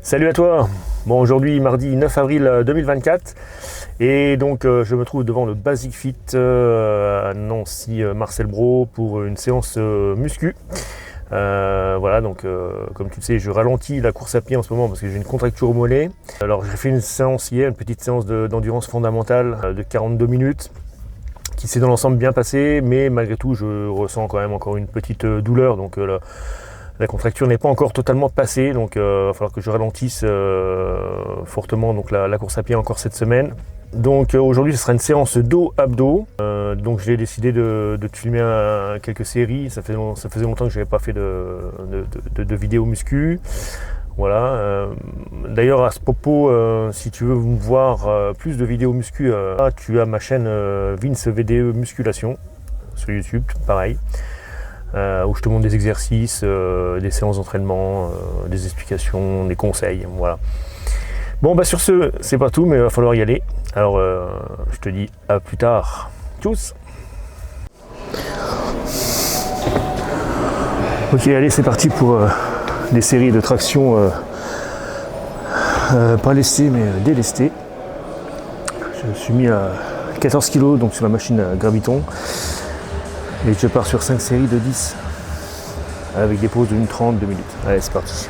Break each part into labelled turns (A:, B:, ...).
A: Salut à toi. Bon, aujourd'hui mardi 9 avril 2024 et donc je me trouve devant le Basic Fit à Nancy Marcel Brault pour une séance muscu. Voilà, donc comme tu le sais, je ralentis la course à pied en ce moment parce que j'ai une contracture au mollet. Alors j'ai fait une séance hier, une petite séance d'endurance fondamentale de 42 minutes qui s'est dans l'ensemble bien passée, mais malgré tout je ressens quand même encore une petite douleur, donc la contracture n'est pas encore totalement passée, donc il va falloir que je ralentisse fortement donc la course à pied encore cette semaine. Donc aujourd'hui ce sera une séance dos-abdos, donc j'ai décidé de te filmer quelques séries. Ça faisait longtemps que je n'avais pas fait de vidéo muscu. Voilà. D'ailleurs à ce propos, si tu veux voir plus de vidéos muscu, tu as ma chaîne Vince VDE Musculation sur YouTube, pareil. Où je te montre des exercices, des séances d'entraînement, des explications, des conseils, voilà. Bon bah sur ce, c'est pas tout, mais il va falloir y aller. Alors je te dis à plus tard. Tchuss. Ok, allez, c'est parti pour des séries de traction pas lestées mais délestées. Je me suis mis à 14 kg donc sur la machine à graviton. Et je pars sur 5 séries de 10 avec des pauses de 1:30, 2 minutes. Allez, c'est parti.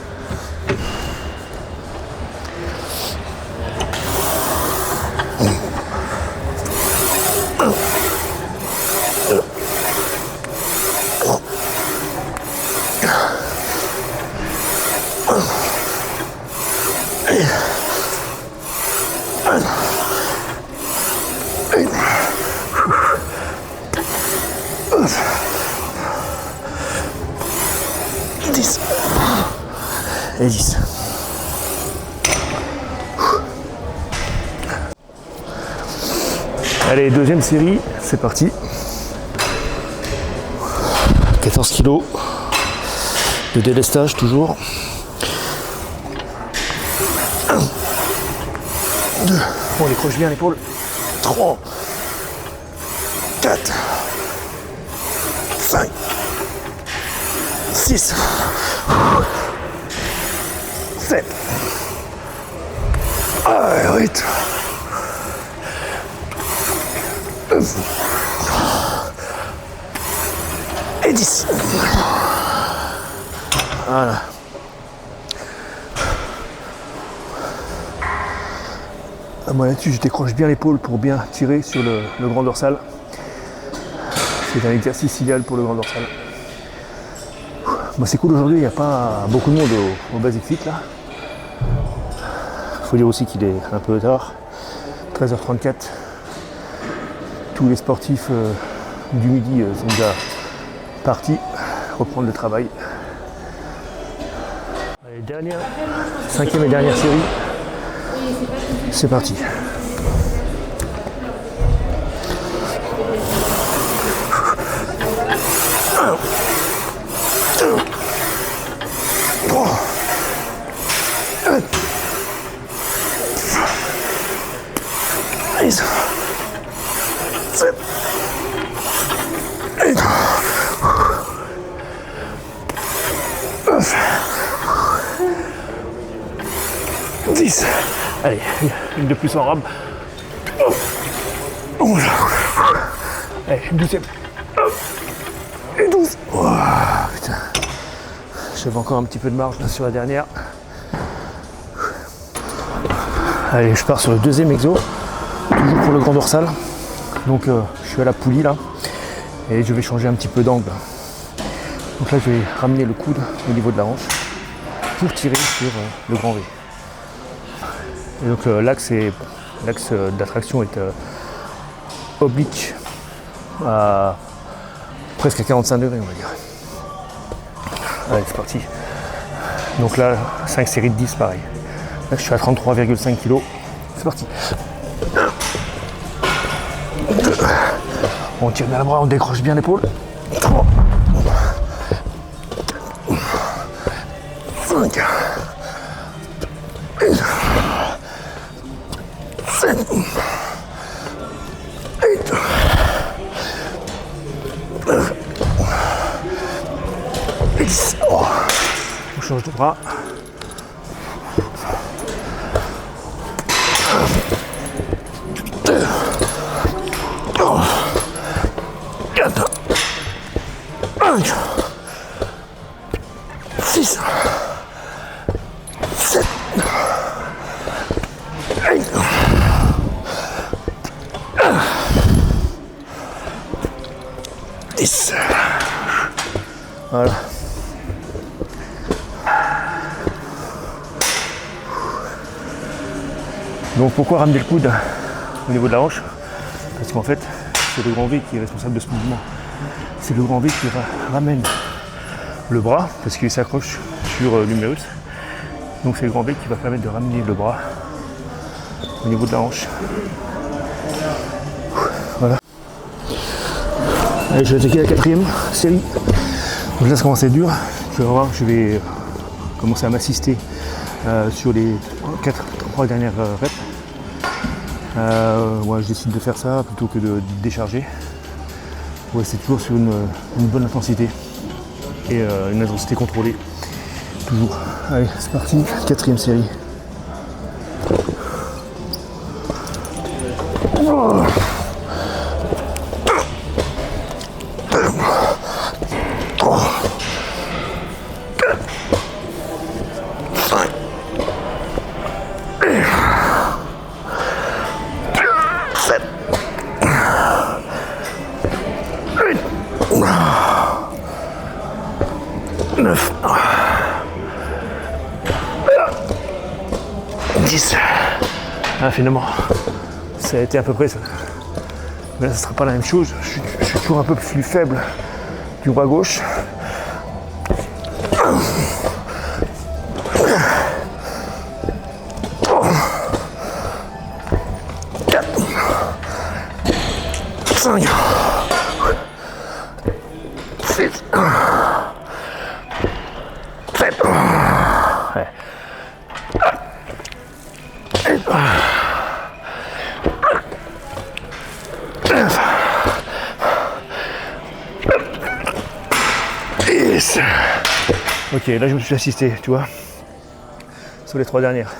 A: Et 10. Allez, deuxième série, c'est parti. 14 kg de délestage toujours. 1, 2, on décroche bien l'épaule. 3, 4, 5, 6. 7, 8, 9 et 10. Voilà. Moi là-dessus, je décroche bien l'épaule pour bien tirer sur le grand dorsal. C'est un exercice idéal pour le grand dorsal. Bon, c'est cool, aujourd'hui il n'y a pas beaucoup de monde au Basic Fit là. Il faut dire aussi qu'il est un peu tard, 13h34. Tous les sportifs du midi sont déjà partis reprendre le travail. Allez, cinquième et dernière série. C'est parti. Allez, une de plus en rame. Allez, une deuxième. Et 12. Oh, putain. J'avais encore un petit peu de marge là sur la dernière. Allez, je pars sur le deuxième exo. Toujours pour le grand dorsal. Donc je suis à la poulie là. Et je vais changer un petit peu d'angle. Donc là je vais ramener le coude au niveau de la hanche pour tirer sur le grand V. Et donc l'axe d'attraction est oblique à presque à 45 degrés on va dire. Allez, c'est parti. Donc là 5 séries de 10 pareil. Là je suis à 33,5 kg. C'est parti. 2. On tire bien le bras, on décroche bien l'épaule. 3. 5. 7. 8. 9. Et 10. Oh. On change de bras.
B: 6, 7, 8, 10. Voilà. Donc pourquoi ramener le coude au niveau de la hanche? Parce qu'en fait, c'est le grand V qui est responsable de ce mouvement. C'est le grand V qui ramène le bras, parce qu'il s'accroche sur l'humérus. Donc c'est le grand V qui va permettre de ramener le bras au niveau de la hanche. Voilà. Allez, je vais attaquer la 4e série. Donc là ça commence à être dur. Tu vas voir, je vais commencer à m'assister sur les 3 dernières reps. Ouais, je décide de faire ça plutôt que de décharger. Ouais, c'est toujours sur une bonne intensité et une intensité contrôlée. Toujours. Allez, c'est parti, 4e série. Oh. 9, 10. Ah, finalement, ça a été à peu près ça. Mais là, ce ne sera pas la même chose. Je suis toujours un peu plus faible du bras gauche. 4, 5, 6, 7, 10. Ok, là je me suis assisté, tu vois, sur les 3 dernières.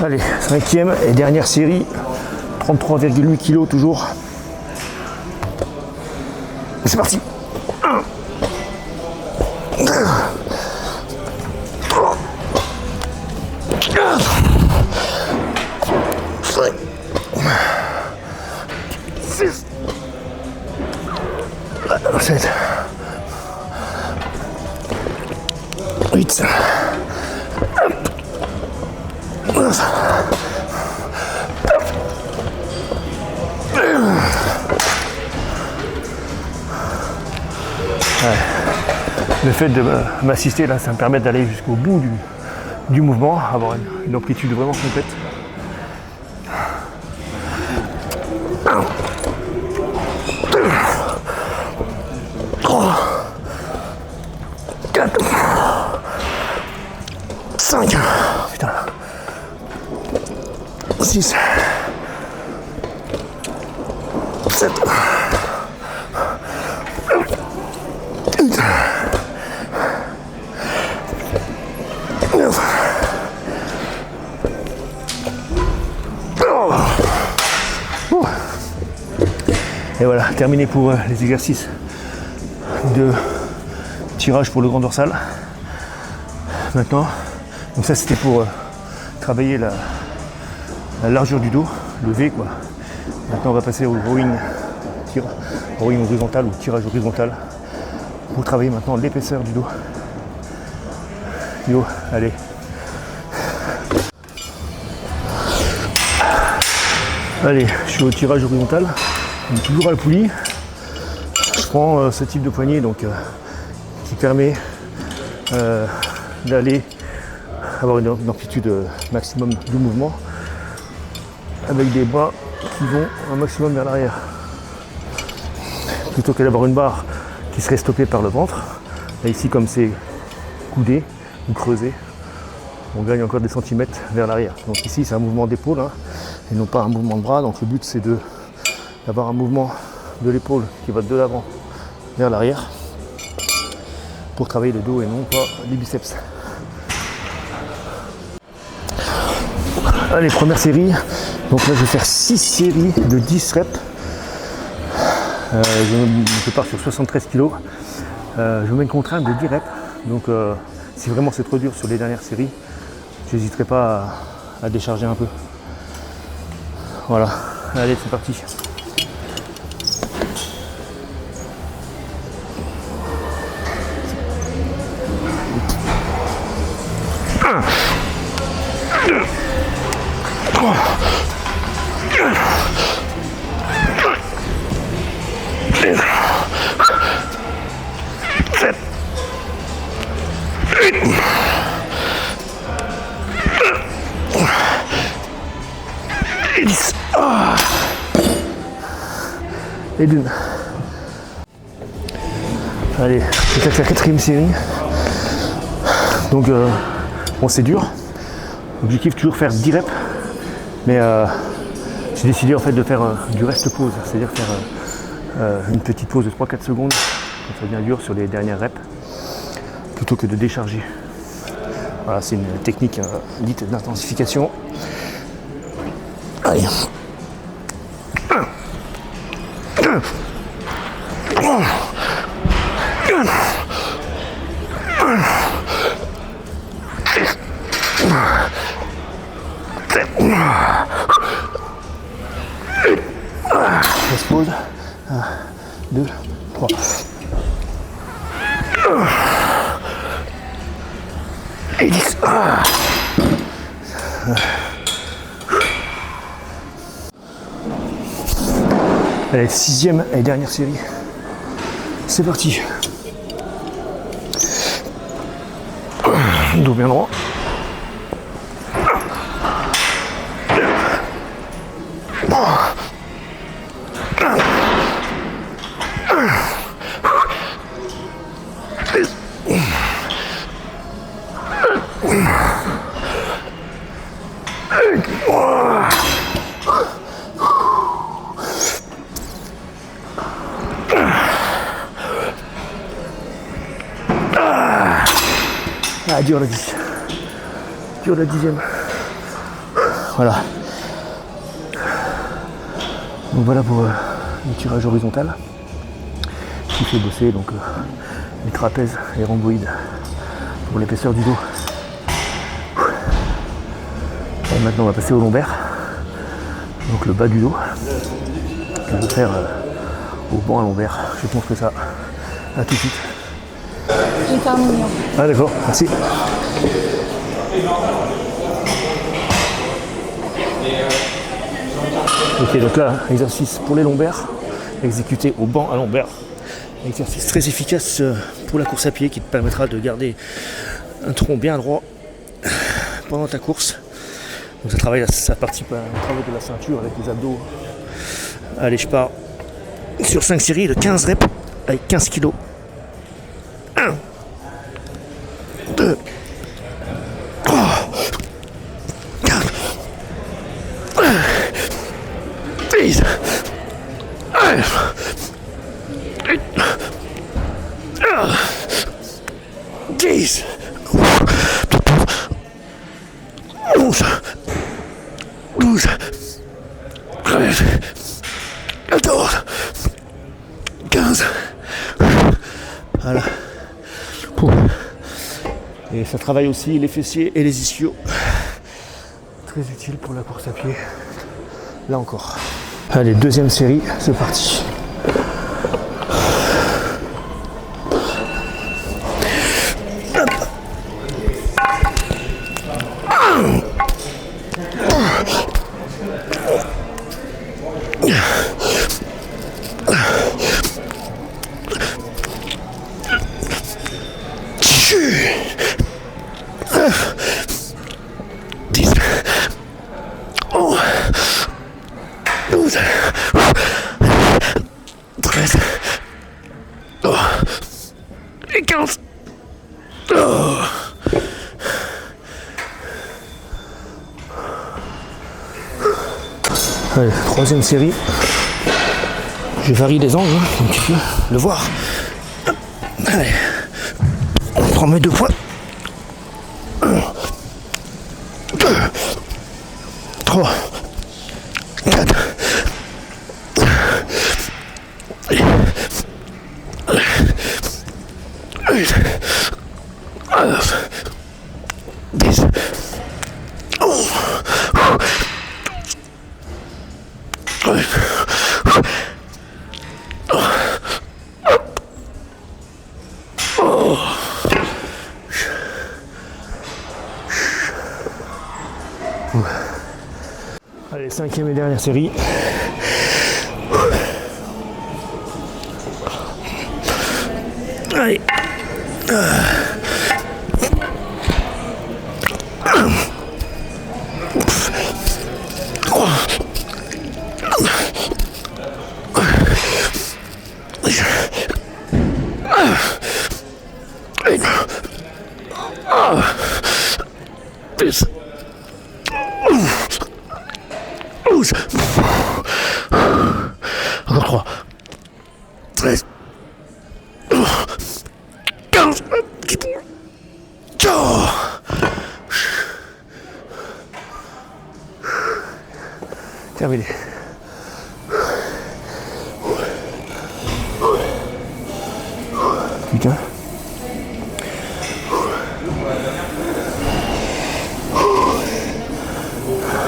B: Allez, 5e et dernière série, 33,8 kg toujours. Et c'est parti. 1, 2, 3, 4, 5, 6, 7, 8, 9, Le fait de m'assister là, ça me permet d'aller jusqu'au bout du mouvement, avoir une amplitude vraiment complète. 1, 2, 3, 4, 5, putain, 6, 7, 8, 9. Et voilà, terminé pour les exercices de tirage pour le grand dorsal. Maintenant, donc ça c'était pour travailler la largeur du dos, le V quoi. Maintenant on va passer au rowing, rowing horizontal ou tirage horizontal pour travailler maintenant l'épaisseur du dos. Yo, allez. Allez, je suis au tirage horizontal, donc toujours à la poulie. Je prends ce type de poignée donc, qui permet d'aller avoir une amplitude maximum de mouvement avec des bras qui vont un maximum vers l'arrière. Plutôt que d'avoir une barre qui serait stoppée par le ventre. Là ici comme c'est coudé ou creusé, on gagne encore des centimètres vers l'arrière. Donc ici c'est un mouvement d'épaule hein, et non pas un mouvement de bras. Donc le but c'est d'avoir un mouvement de l'épaule qui va de l'avant vers l'arrière pour travailler le dos et non pas les biceps. Allez, première série. Donc là je vais faire 6 séries de 10 reps. Je pars sur 73 kg. Je mets une contrainte de 10 reps. Donc si vraiment c'est trop dur sur les dernières séries, je n'hésiterai pas à décharger un peu. Voilà, allez c'est parti. Et d'une. Allez, j'attaque la quatrième série. Donc bon c'est dur. Objectif toujours faire 10 reps. Mais j'ai décidé en fait de faire du rest pause, c'est-à-dire faire une petite pause de 3-4 secondes, quand ça devient dur sur les dernières reps, plutôt que de décharger. Voilà, c'est une technique dite d'intensification. Allez. Reste pause. 1, 2, 3. Et 10. Allez, sixième et dernière série. C'est parti. Dos bien droit. Ah, dur la 10. Dur la 10e. Voilà. Donc voilà pour le tirage horizontal qui fait bosser donc les trapèzes et rhomboïdes pour l'épaisseur du dos. Et maintenant on va passer au lombaire, donc le bas du dos. On va faire au banc à lombaire. Je pense que ça. À tout de suite.
C: J'ai terminé.
B: Ah d'accord, merci. Ok, donc là, exercice pour les lombaires, exécuté au banc à lombaire. Exercice très efficace pour la course à pied qui te permettra de garder un tronc bien droit pendant ta course. Donc ça participe à un travail de la ceinture avec les abdos. Allez, je pars sur 5 séries de 15 reps avec 15 kg. 1, 2, 3, 4, 10, 10, 11, 12, 13, 14, 15. Voilà. Et ça travaille aussi les fessiers et les ischios. Très utile pour la course à pied. Là encore. Allez, deuxième série, c'est parti. Et 15. Oh. Allez, troisième série. Je varie les angles, comme tu peux le voir. Allez, on prend mes 2 poids. 1, 2, 3, 4, 5, Allez, 5e et dernière série. Allez. Encore 3. 13. 15. Terminé. Putain.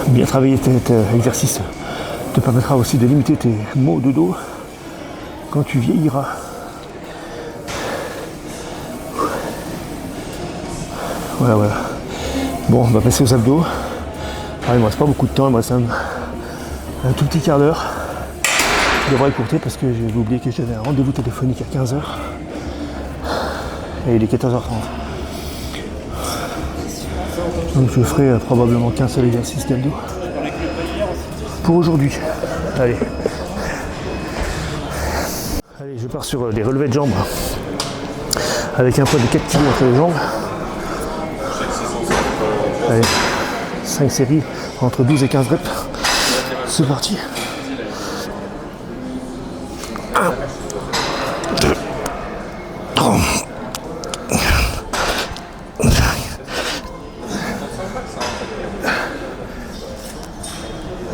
B: Bien travailler cet exercice te permettra aussi de limiter tes maux de dos quand tu vieilliras. Voilà. Bon, on va passer aux abdos. Alors, il me reste pas beaucoup de temps, il me reste un tout petit quart d'heure. Je devrais écourter parce que j'ai oublié que j'avais un rendez-vous téléphonique à 15h. Et il est 14h30. Donc je ferai probablement qu'un seul exercice d'abdos pour aujourd'hui. Allez, je pars sur les relevés de jambes avec un poids de 4 kg entre les jambes. Allez, 5 séries entre 12 et 15 reps. C'est parti. 1, 2, 3.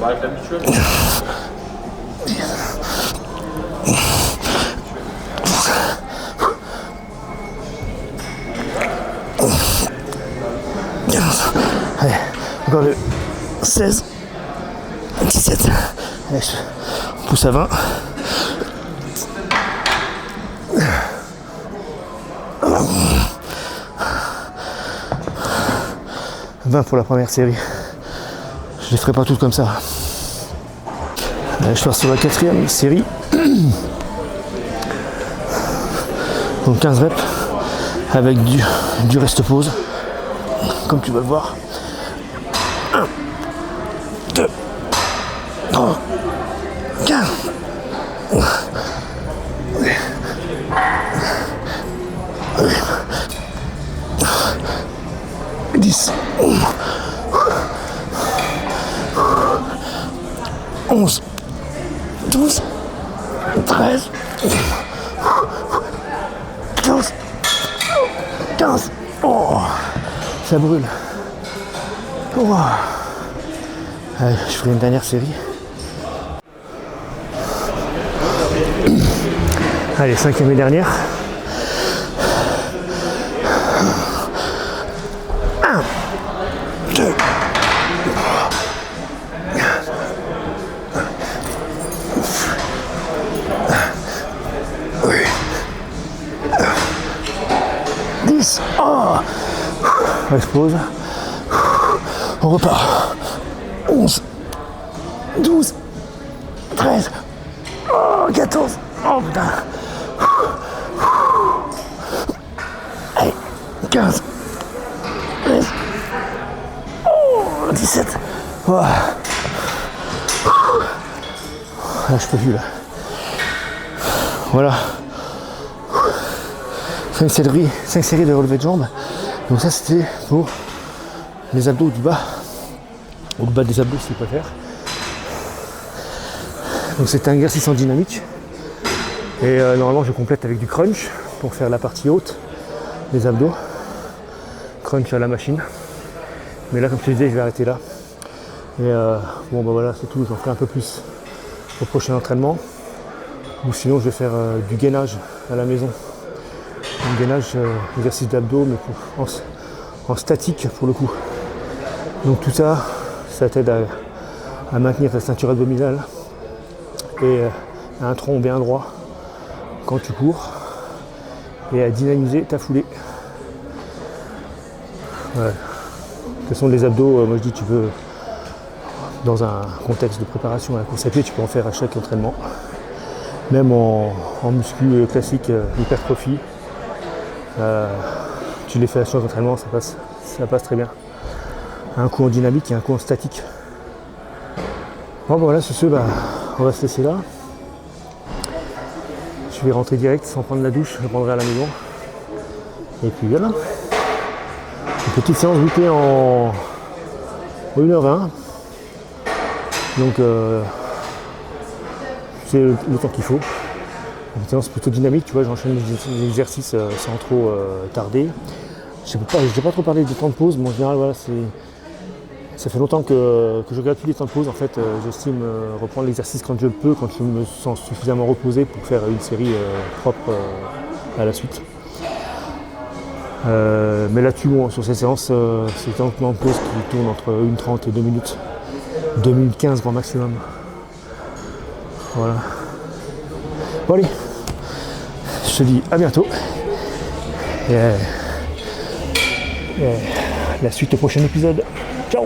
D: Avec l'habituel.
B: 15. Allez, encore le 16. 17. Allez, on pousse à 20. 20 pour la première série. Je les ferai pas toutes comme ça. Allez, je pars sur la 4e série. Donc 15 reps avec du reste pause. Comme tu vas le voir. 1, 2, 3, 4. 10. 11, 12, 13, 15. Oh, ça brûle. Oh. Allez, je ferai une dernière série. Allez, 5e et dernière. 1, 2. 10. Oh. Reste pause. On repart. 11, 12, 13, 14. Oh putain. Allez, 15, 16, 17. Oh. Là, je peux plus là. Voilà. 5 séries de relevés de jambes. Donc ça c'était pour les abdos du bas. Ou le bas des abdos si tu préfères. Donc c'est un exercice en dynamique. Et normalement je complète avec du crunch pour faire la partie haute des abdos. Crunch à la machine. Mais là comme je te disais je vais arrêter là. Et bon bah voilà c'est tout, j'en ferai un peu plus au prochain entraînement. Ou sinon je vais faire du gainage à la maison un gainage, exercice d'abdos, mais en statique pour le coup. Donc tout ça, ça t'aide à maintenir ta ceinture abdominale et un tronc bien droit quand tu cours et à dynamiser ta foulée. Ouais. De toute façon, les abdos, moi je dis, tu peux, dans un contexte de préparation à la course à pied, tu peux en faire à chaque entraînement. Même en muscu classique, hypertrophie, tu les fais à chaque entraînement, ça passe très bien. Un coup en dynamique et un coup en statique. Bon voilà, sur ce, on va se laisser là. Je vais rentrer direct sans prendre la douche, je prendrai à la maison. Et puis voilà. Une petite séance bouclée en 1h20. Donc c'est le temps qu'il faut. Une séance plutôt dynamique, tu vois, j'enchaîne les exercices sans trop tarder. Je n'ai pas trop parlé des temps de pause, mais en général, voilà, ça fait longtemps que je regarde plus les temps de pause. En fait, j'estime reprendre l'exercice quand je peux, quand je me sens suffisamment reposé pour faire une série propre à la suite. Mais là-dessus, bon, sur ces séances, c'est des temps de pause qui tournent entre 1h30 et 2 minutes. 2 minutes 15 grand maximum. Voilà. Bon allez, je te dis à bientôt. Et la suite au prochain épisode. Ciao!